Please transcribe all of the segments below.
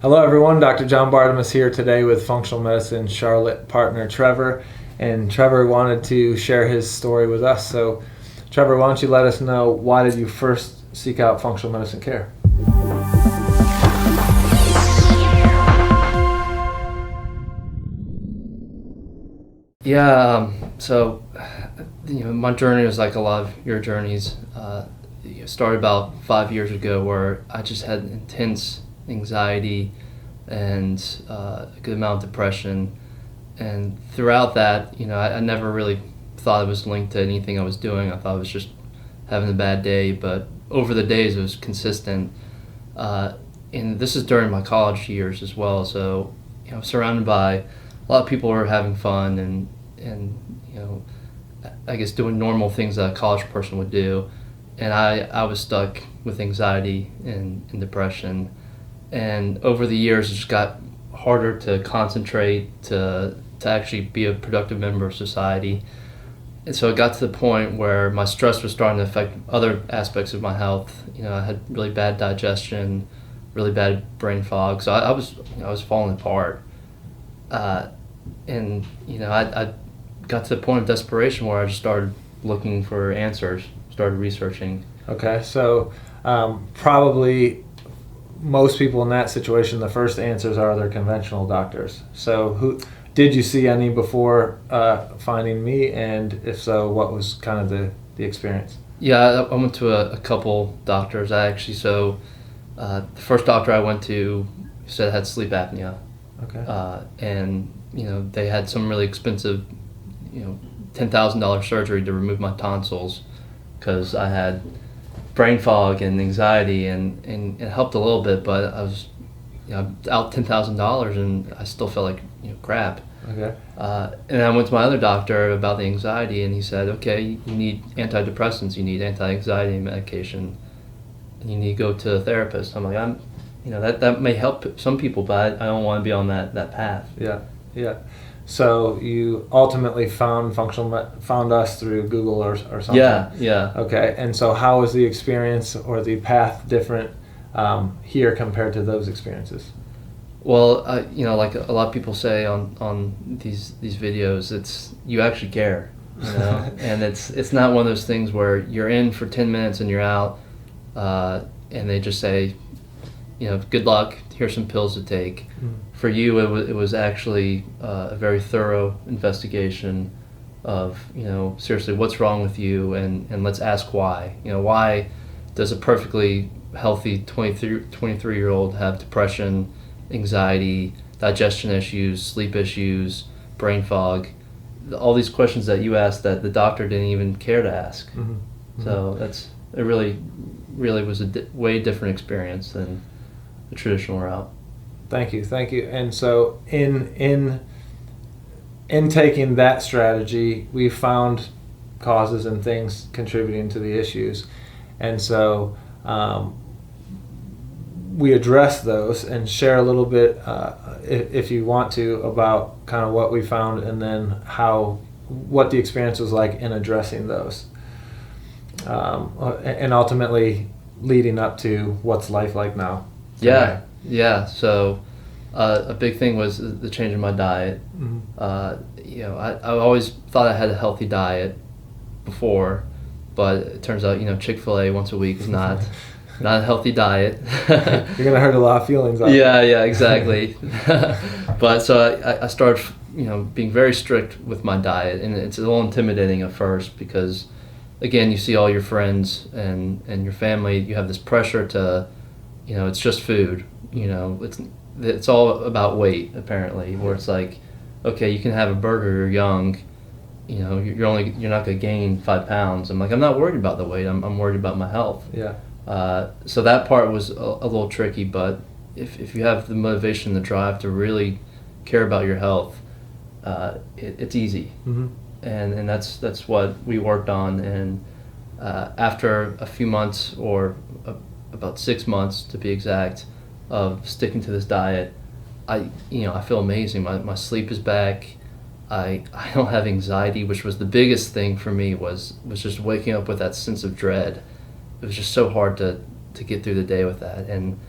Hello everyone, Dr. John Bartemus here today with Functional Medicine Charlotte partner Trevor. And Trevor wanted to share his story with us. So Trevor, why don't you let us know, why did you first seek out functional medicine care? So my journey was like a lot of your journeys. It started about 5 years ago, where I just had intense anxiety and a good amount of depression. And throughout that, I never really thought it was linked to anything I was doing. I thought it was just having a bad day, but over the days it was consistent. And this is during my college years as well, so surrounded by a lot of people who were having fun and I guess doing normal things that a college person would do. And I was stuck with anxiety and depression. And over the years, it just got harder to concentrate, to actually be a productive member of society. And so it got to the point where my stress was starting to affect other aspects of my health. I had really bad digestion, really bad brain fog. So I was falling apart. I got to the point of desperation where I just started looking for answers, started researching. Okay, so probably most people in that situation, the first answers are their conventional doctors. So who did you see any before finding me, and if so, what was kind of the experience? Yeah, I went to a couple doctors. The first doctor I went to said I had sleep apnea. Okay. And they had some really expensive, $10,000 surgery to remove my tonsils because I had brain fog and anxiety, and it helped a little bit, but I was out $10,000 and I still felt like crap. Okay. And I went to my other doctor about the anxiety, and he said, okay, you need antidepressants, you need anti-anxiety medication, and you need to go to a therapist. I'm like, that may help some people, but I don't want to be on that path. Yeah. So you ultimately found us through Google or something? Yeah. Okay, and so how was the experience or the path different here compared to those experiences? Well, like a lot of people say on these videos, it's you actually care, and it's not one of those things where you're in for 10 minutes and you're out, and they just say, good luck, here's some pills to take. Mm. For you, it was actually a very thorough investigation of, seriously, what's wrong with you, and let's ask why. Why does a perfectly healthy 23-year-old have depression, anxiety, digestion issues, sleep issues, brain fog? All these questions that you asked that the doctor didn't even care to ask. Mm-hmm. Mm-hmm. So it really was a way different experience than the traditional route. Thank you. And so in taking that strategy, we found causes and things contributing to the issues, and so we address those and share a little bit, if you want to, about kind of what we found, and then what the experience was like in addressing those, and ultimately leading up to what's life like now. Yeah. So a big thing was the change in my diet. Mm-hmm. I always thought I had a healthy diet before, but it turns out Chick-fil-A once a week is not a healthy diet. You're gonna hurt a lot of feelings. Yeah, exactly. But so I started being very strict with my diet, and it's a little intimidating at first because, again, you see all your friends and your family. You have this pressure to, it's just food. It's all about weight, apparently, where it's like, okay, you can have a burger, you're young, you're not going to gain 5 pounds. I'm like, I'm not worried about the weight, I'm worried about my health. Yeah. So that part was a little tricky, but if you have the motivation, the drive to really care about your health, it's easy. Mm-hmm. And that's what we worked on. And after a few months, or about 6 months to be exact, of sticking to this diet, I feel amazing. My sleep is back. I don't have anxiety, which was the biggest thing for me, was just waking up with that sense of dread. It was just so hard to get through the day with that. And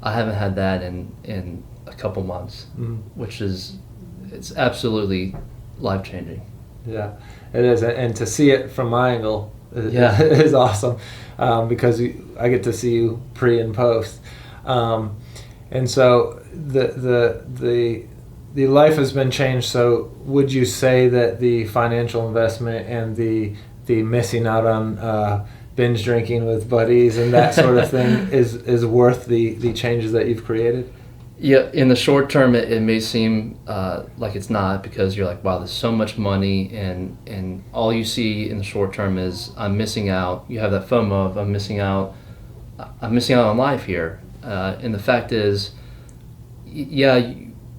I haven't had that in a couple months, which is, it's absolutely life-changing. Yeah, it is, and to see it from my angle Yeah. is awesome, because I get to see you pre and post, and so the life has been changed. So would you say that the financial investment and the missing out on binge drinking with buddies and that sort of thing is worth the changes that you've created? Yeah, in the short term, it may seem like it's not, because you're like, wow, there's so much money, and all you see in the short term is I'm missing out. You have that FOMO of I'm missing out on life here. And the fact is,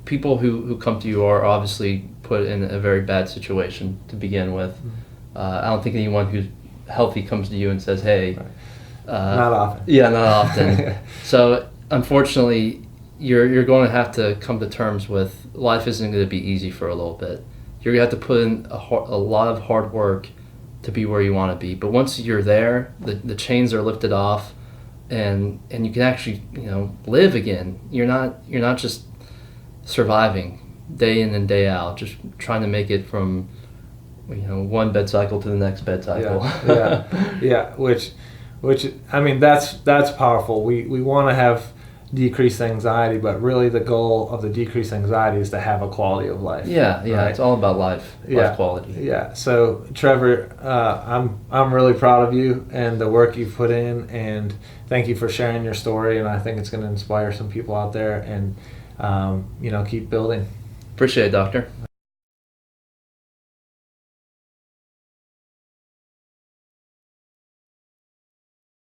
people who come to you are obviously put in a very bad situation to begin with. I don't think anyone who's healthy comes to you and says, hey. Right. Not often. Yeah, not often. So unfortunately, you're going to have to come to terms with life isn't going to be easy for a little bit. You're going to have to put in a lot of hard work to be where you want to be. But once you're there, the chains are lifted off, and you can actually live again. You're not just surviving day in and day out, just trying to make it from one bed cycle to the next bed cycle. Yeah. Which I mean, that's powerful. We want to have decreased anxiety, but really the goal of the decreased anxiety is to have a quality of life. Yeah, right? It's all about life quality. Yeah. So Trevor, I'm really proud of you and the work you've put in, and thank you for sharing your story. And I think it's going to inspire some people out there, and keep building. Appreciate it, Doctor.